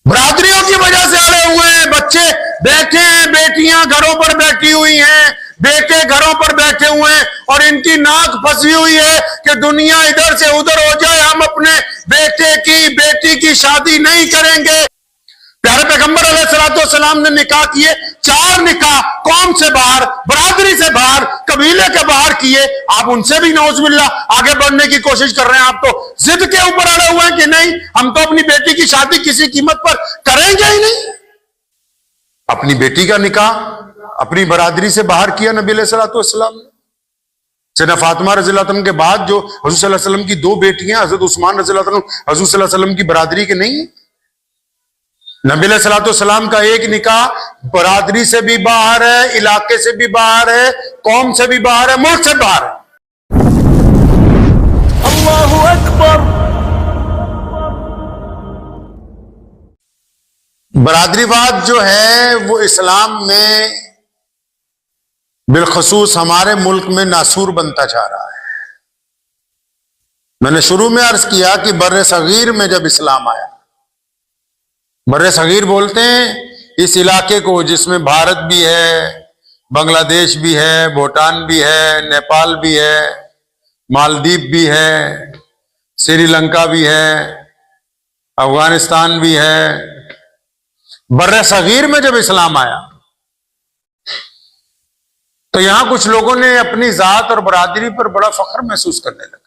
برادریوں کی وجہ سے اڑے ہوئے ہیں، بچے بیٹھے ہیں، بیٹیاں گھروں پر بیٹھی ہوئی ہیں، بیٹے گھروں پر بیٹھے ہوئے ہیں، اور ان کی ناک پھنسی ہوئی ہے کہ دنیا ادھر سے ادھر ہو جائے، ہم اپنے بیٹے کی بیٹی کی شادی نہیں کریں گے۔ پیارے پیغمبر علیہ السلام نے نکاح کیے، 4 نکاح قوم سے باہر، برادری سے باہر، قبیلے کے باہر کیے۔ آپ ان سے بھی نعوذ باللہ آگے بڑھنے کی کوشش کر رہے ہیں، آپ تو ضد کے اوپر اڑے ہوئے ہیں کہ نہیں، ہم تو اپنی بیٹی کی شادی کسی قیمت پر کریں گے ہی نہیں۔ اپنی بیٹی کا نکاح اپنی برادری سے باہر کیا نبی علیہ السلام نے۔ سیدنا فاطمہ رضی اللہ عنہ کے بعد جو حضور صلی اللہ علیہ وسلم کی 2 بیٹیاں، حضرت عثمان رضی اللہ عنہ حضور صلی اللہ علیہ وسلم کی برادری کے نہیں ہیں۔ نبی علیہ السلام کا ایک نکاح برادری سے بھی باہر ہے، علاقے سے بھی باہر ہے، قوم سے بھی باہر ہے، ملک سے باہر ہے۔ اللہ اکبر۔ برادری واد جو ہے وہ اسلام میں بالخصوص ہمارے ملک میں ناسور بنتا جا رہا ہے۔ میں نے شروع میں عرض کیا کہ بر صغیر میں جب اسلام آیا، بر صغیر بولتے ہیں اس علاقے کو جس میں بھارت بھی ہے، بنگلہ دیش بھی ہے، بھوٹان بھی ہے، نیپال بھی ہے، مالدیپ بھی ہے، سری لنکا بھی ہے، افغانستان بھی ہے۔ بر صغیر میں جب اسلام آیا تو یہاں کچھ لوگوں نے اپنی ذات اور برادری پر بڑا فخر محسوس کرنے لگا،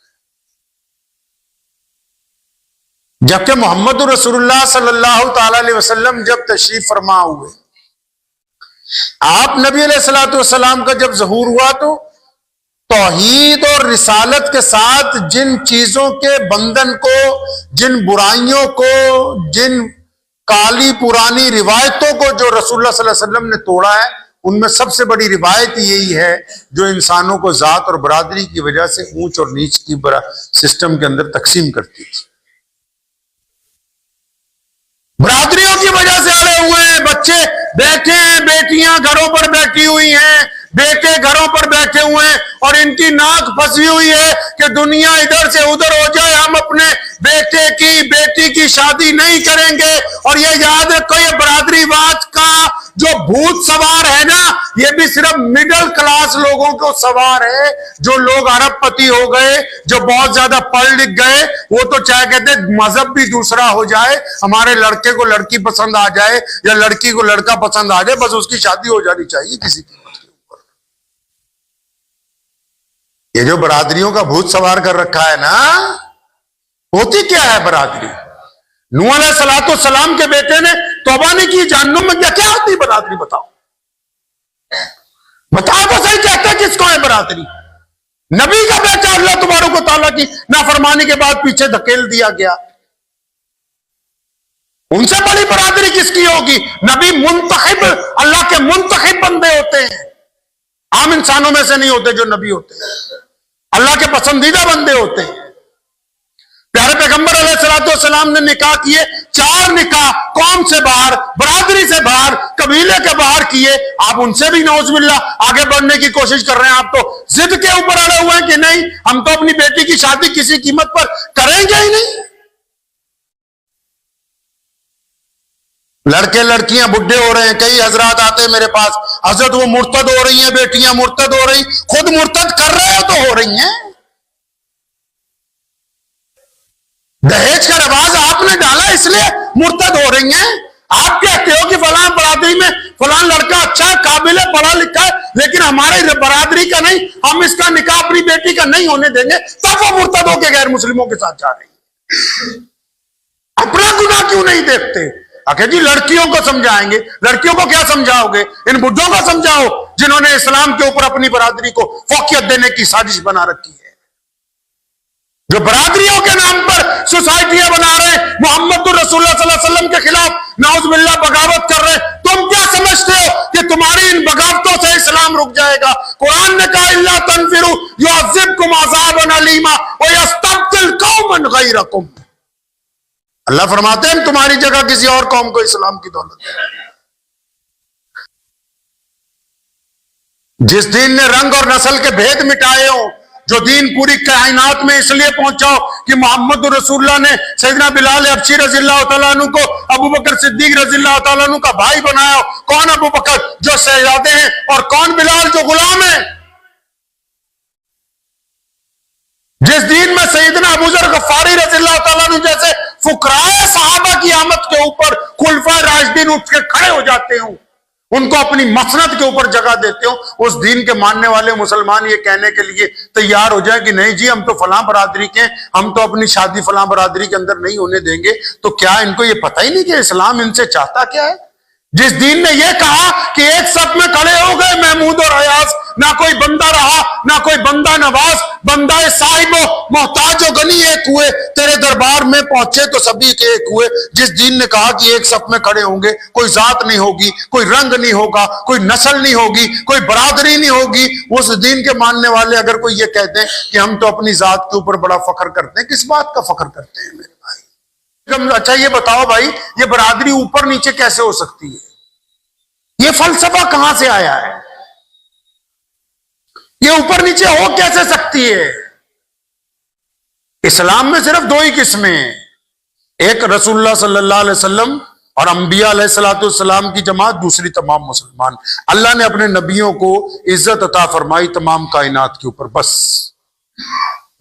جبکہ محمد رسول اللہ صلی اللہ تعالی علیہ وسلم جب تشریف فرما ہوئے، آپ نبی علیہ السلام کا جب ظہور ہوا تو توحید اور رسالت کے ساتھ جن چیزوں کے بندھن کو، جن برائیوں کو، جن کالی پرانی روایتوں کو جو رسول اللہ صلی اللہ علیہ وسلم نے توڑا ہے، ان میں سب سے بڑی روایت یہی ہے جو انسانوں کو ذات اور برادری کی وجہ سے اونچ اور نیچ کی سسٹم کے اندر تقسیم کرتی تھی۔ برادریوں کی وجہ سے اڑے ہوئے ہیں، بچے بیٹھے ہیں، بیٹیاں گھروں پر بیٹھی ہوئی ہیں، بیٹے گھروں پر بیٹھے ہوئے ہیں، اور ان کی ناک پھنسی ہوئی ہے کہ دنیا ادھر سے ادھر ہو جائے، ہم اپنے بیٹے کی بیٹی کی شادی نہیں کریں گے۔ اور یہ یاد رکھو، یہ برادری واد کا جو بھوت سوار ہے نا، یہ بھی صرف مڈل کلاس لوگوں کو سوار ہے۔ جو لوگ ارب پتی ہو گئے، جو بہت زیادہ پڑھ لکھ گئے، وہ تو چاہے کہتے ہیں مذہب بھی دوسرا ہو جائے، ہمارے لڑکے کو لڑکی پسند آ جائے یا لڑکی کو لڑکا پسند آ جائے، بس اس کی شادی ہو جانی چاہیے کسی کی۔ یہ جو برادریوں کا بھوت سوار کر رکھا ہے نا، ہوتی کیا ہے برادری؟ نوح علیہ السلام کے بیٹے نے توبہ نہیں کی، جہنم میں گیا، کیا ہوتی برادری؟ بتاؤ تو صحیح، کہتا کس کو ہے برادری؟ نبی کا بیٹا اللہ تبارک و تعالیٰ کی نافرمانی کے بعد پیچھے دھکیل دیا گیا، ان سے بڑی برادری کس کی ہوگی؟ نبی منتخب، اللہ کے منتخب بندے ہوتے ہیں، عام انسانوں میں سے نہیں ہوتے جو نبی ہوتے ہیں، اللہ کے پسندیدہ بندے ہوتے ہیں۔ پیارے پیغمبر علیہ السلام نے نکاح کیے، 4 نکاح قوم سے باہر، برادری سے باہر، قبیلے کے باہر کیے۔ آپ ان سے بھی نعوذ باللہ آگے بڑھنے کی کوشش کر رہے ہیں، آپ تو ضد کے اوپر اڑے ہوئے ہیں کہ نہیں، ہم تو اپنی بیٹی کی شادی کسی قیمت پر کریں گے ہی نہیں۔ لڑکے لڑکیاں بڈھے ہو رہے ہیں، کئی حضرات آتے ہیں میرے پاس، حضرت وہ مرتد ہو رہی ہیں، بیٹیاں مرتد ہو رہی، خود مرتد کر رہے ہو تو ہو رہی ہیں۔ دہیج کا رواج آپ نے ڈالا اس لیے مرتد ہو رہی ہیں۔ آپ کہتے ہو کہ فلاں برادری میں فلاں لڑکا اچھا ہے، قابل ہے، پڑھا لکھا ہے، لیکن ہمارے برادری کا نہیں، ہم اس کا نکاح اپنی بیٹی کا نہیں ہونے دیں گے، تب وہ مرتد ہو کے غیر مسلموں کے ساتھ جا رہی ہے۔ اپنا گناہ کیوں نہیں دیکھتے؟ کہ جی لڑکیوں کو سمجھائیں گے، لڑکیوں کو کیا سمجھاؤ گے؟ ان بڈھوں کو سمجھاؤ جنہوں نے اسلام کے اوپر اپنی برادری کو فوقیت دینے کی سازش بنا رکھی ہے، جو برادریوں کے نام پر سوسائٹیاں بنا رہے ہیں، محمد رسول اللہ صلی اللہ علیہ وسلم کے خلاف نعوذ باللہ بغاوت کر رہے ہیں۔ تم کیا سمجھتے ہو کہ تمہاری ان بغاوتوں سے اسلام رک جائے گا؟ قرآن نے کہا الا تنفروا يعذبكم عذابا اليما ويستبدل قوما غيركم۔ اللہ فرماتے ہیں تمہاری جگہ کسی اور قوم کو اسلام کی دولت ہے۔ جس دین نے رنگ اور نسل کے بھید مٹائے ہوں، جو دین پوری کائنات میں اس لیے پہنچا ہو کہ محمد رسول اللہ نے سیدنا بلال حبشی رضی اللہ تعالیٰ عنہ کو ابو بکر صدیق رضی اللہ تعالیٰ عنہ کا بھائی بنایا؟ کون ابو بکر جو شہزادے ہیں اور کون بلال جو غلام ہیں؟ جس دین میں سیدنا ابو ذر غفاری رضی اللہ تعالیٰ عنہ جیسے فقراء صحابہ کی آمد کے اوپر خلفائے راشدین اٹھ کے کھڑے ہو جاتے ہوں، ان کو اپنی مسند کے اوپر جگہ دیتے ہوں، اس دین کے ماننے والے مسلمان یہ کہنے کے لیے تیار ہو جائیں کہ نہیں جی ہم تو فلاں برادری کے ہیں، ہم تو اپنی شادی فلاں برادری کے اندر نہیں ہونے دیں گے، تو کیا ان کو یہ پتہ ہی نہیں کہ اسلام ان سے چاہتا کیا ہے؟ جس دین نے یہ کہا کہ ایک صف میں کھڑے ہو گئے محمود اور ایاز، نہ کوئی بندہ رہا نہ کوئی بندہ نواز، بندہ صاحب و محتاج و غنی ایک ہوئے، تیرے دربار میں پہنچے تو سبھی کے ایک ہوئے۔ جس دین نے کہا کہ ایک صف میں کھڑے ہوں گے، کوئی ذات نہیں ہوگی، کوئی رنگ نہیں ہوگا، کوئی نسل نہیں ہوگی، کوئی برادری نہیں ہوگی، اس دین کے ماننے والے اگر کوئی یہ کہتے ہیں کہ ہم تو اپنی ذات کے اوپر بڑا فخر کرتے ہیں، کس بات کا فخر کرتے ہیں میرے بھائی؟ اچھا یہ بتاؤ بھائی، یہ برادری اوپر نیچے کیسے ہو سکتی ہے؟ یہ فلسفہ کہاں سے آیا ہے؟ یہ اوپر نیچے ہو کیسے سکتی ہے؟ اسلام میں صرف دو ہی قسمیں ہیں، ایک رسول اللہ صلی اللہ علیہ وسلم اور انبیاء علیہ الصلوۃ والسلام کی جماعت، دوسری تمام مسلمان۔ اللہ نے اپنے نبیوں کو عزت عطا فرمائی تمام کائنات کے اوپر، بس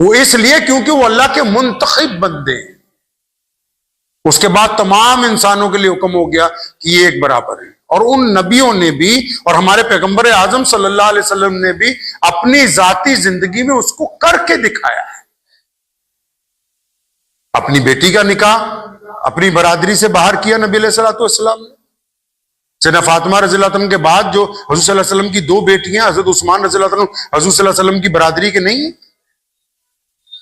وہ اس لیے کیونکہ وہ اللہ کے منتخب بندے ہیں۔ اس کے بعد تمام انسانوں کے لیے حکم ہو گیا کہ یہ ایک برابر ہے، اور ان نبیوں نے بھی اور ہمارے پیغمبر اعظم صلی اللہ علیہ وسلم نے بھی اپنی ذاتی زندگی میں اس کو کر کے دکھایا ہے۔ اپنی بیٹی کا نکاح اپنی برادری سے باہر کیا نبی علیہ الصلوۃ والسلام نے۔ سیدنا فاطمہ رضی اللہ عنہ کے بعد جو حضور صلی اللہ علیہ وسلم کی دو بیٹیاں، حضرت عثمان رضی اللہ عنہ حضور صلی اللہ علیہ وسلم کی برادری کے نہیں ہیں۔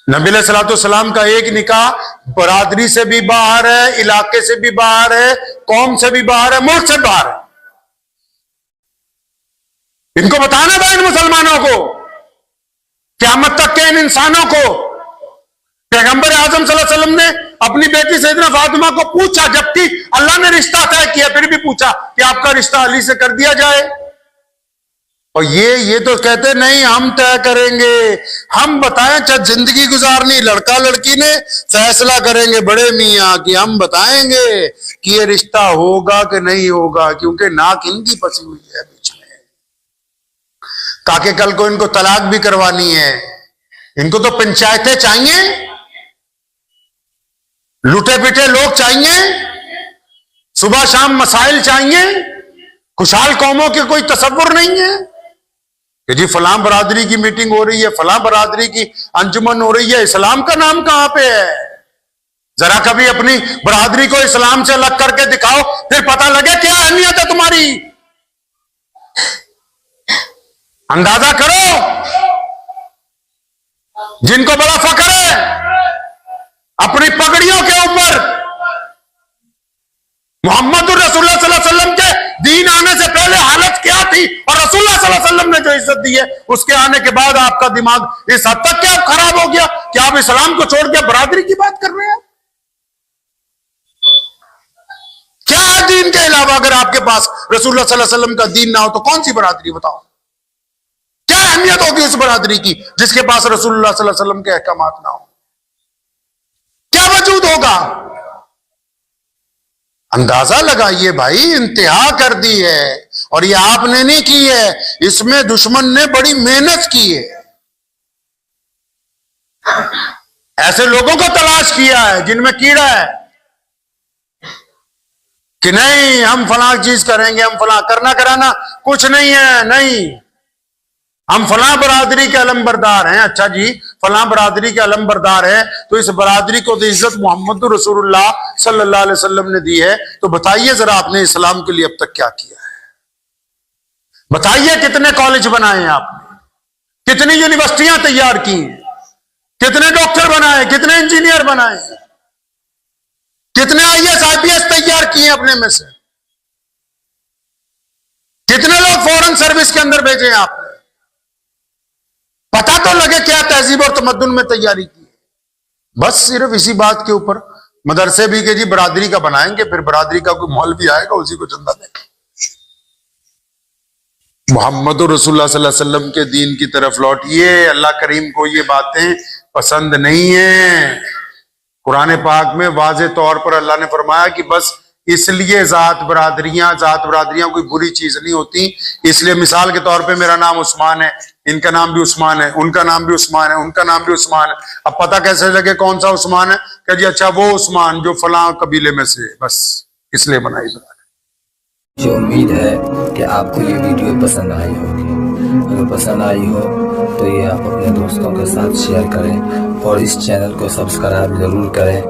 نبی علیہ الصلوۃ والسلام کا ایک نکاح برادری سے بھی باہر ہے، علاقے سے بھی باہر ہے، قوم سے بھی باہر ہے، ملک سے باہر ہے۔ ان کو بتانا تھا ان مسلمانوں کو، قیامت تک کے ان انسانوں کو۔ پیغمبر اعظم صلی اللہ علیہ وسلم نے اپنی بیٹی سیدنا فاطمہ کو پوچھا، جبکہ اللہ نے رشتہ طے کیا، پھر بھی پوچھا کہ آپ کا رشتہ علی سے کر دیا جائے، اور یہ تو کہتے نہیں ہم طے کریں گے، ہم بتائیں، چاہے زندگی گزارنی لڑکا لڑکی نے فیصلہ کریں گے بڑے میاں کہ ہم بتائیں گے کہ یہ رشتہ ہوگا کہ نہیں ہوگا، کیونکہ ناک ان کی پسی ہوئی ہے بیچ میں، تاکہ کل کو ان کو طلاق بھی کروانی ہے، ان کو تو پنچایتیں چاہیے، لوٹے پیٹے لوگ چاہیے، صبح شام مسائل چاہیے، خوشحال قوموں کے کوئی تصور نہیں ہے کہ جی فلاں برادری کی میٹنگ ہو رہی ہے، فلاں برادری کی انجمن ہو رہی ہے، اسلام کا نام کہاں پہ ہے؟ ذرا کبھی اپنی برادری کو اسلام سے الگ کر کے دکھاؤ، پھر پتہ لگے کیا اہمیت ہے تمہاری۔ اندازہ کرو، جن کو بڑا فخر ہے اپنی پگڑیوں کے اوپر، محمد الرسول اللہ صلی اللہ علیہ وسلم کے دین آنے سے پہلے حالت کیا تھی، اور رسول اللہ صلی اللہ علیہ وسلم نے جو عزت دی ہے اس کے آنے کے بعد آپ کا دماغ اس حد تک کیا خراب ہو گیا کہ آپ اسلام کو چھوڑ کے برادری کی بات کر رہے ہیں؟ کیا ہے دین کے علاوہ؟ اگر آپ کے پاس رسول اللہ صلی اللہ علیہ وسلم کا دین نہ ہو تو کون سی برادری؟ بتاؤ کیا اہمیت ہوگی اس برادری کی جس کے پاس رسول اللہ صلی اللہ علیہ وسلم کے احکامات نہ ہو؟ کیا وجود ہوگا؟ اندازہ لگائیے بھائی، انتہا کر دی ہے، اور یہ آپ نے نہیں کی ہے، اس میں دشمن نے بڑی محنت کی ہے، ایسے لوگوں کو تلاش کیا ہے جن میں کیڑا ہے کہ نہیں ہم فلاں چیز کریں گے، ہم فلاں کرنا کرانا کچھ نہیں ہے، نہیں ہم فلاں برادری کے علم بردار ہیں۔ اچھا جی فلاں برادری کے علم بردار ہیں تو اس برادری کو تو عزت محمد رسول اللہ صلی اللہ علیہ وسلم نے دی ہے، تو بتائیے ذرا آپ نے اسلام کے لیے اب تک کیا کیا ہے؟ بتائیے کتنے کالج بنائے ہیں آپ نے، کتنی یونیورسٹیاں تیار کی ہیں، کتنے ڈاکٹر بنائے، کتنے انجینئر بنائے، کتنے IAS IPS تیار کیے اپنے میں سے، کتنے لوگ فورن سروس کے اندر بھیجے ہیں آپ نے؟ پتہ تو لگے کیا تہذیب اور تمدن میں تیاری کی ہے۔ بس صرف اسی بات کے اوپر مدرسے بھی کہ جی برادری کا بنائیں گے، پھر برادری کا کوئی مولوی آئے گا اسی کو چندہ دیں گے۔ محمد رسول اللہ صلی اللہ علیہ وسلم کے دین کی طرف لوٹیے، اللہ کریم کو یہ باتیں پسند نہیں ہے۔ قرآن پاک میں واضح طور پر اللہ نے فرمایا کہ بس اس لیے ذات برادریاں کوئی بری چیز نہیں ہوتی، اس لیے مثال کے طور پہ میرا نام عثمان ہے، ان کا نام بھی عثمان ہے، ان کا نام بھی عثمان ہے، ان کا نام بھی عثمان ہے، اب پتہ کیسے لگے کون سا عثمان ہے؟ کہ جی اچھا وہ عثمان جو فلاں قبیلے میں سے، بس اس لیے بنائی بنا۔ مجھے امید ہے کہ آپ کو یہ ویڈیو پسند آئی ہوگی۔ اگر پسند آئی ہو تو یہ آپ اپنے دوستوں کے ساتھ شیئر کریں اور اس چینل کو سبسکرائب ضرور کریں۔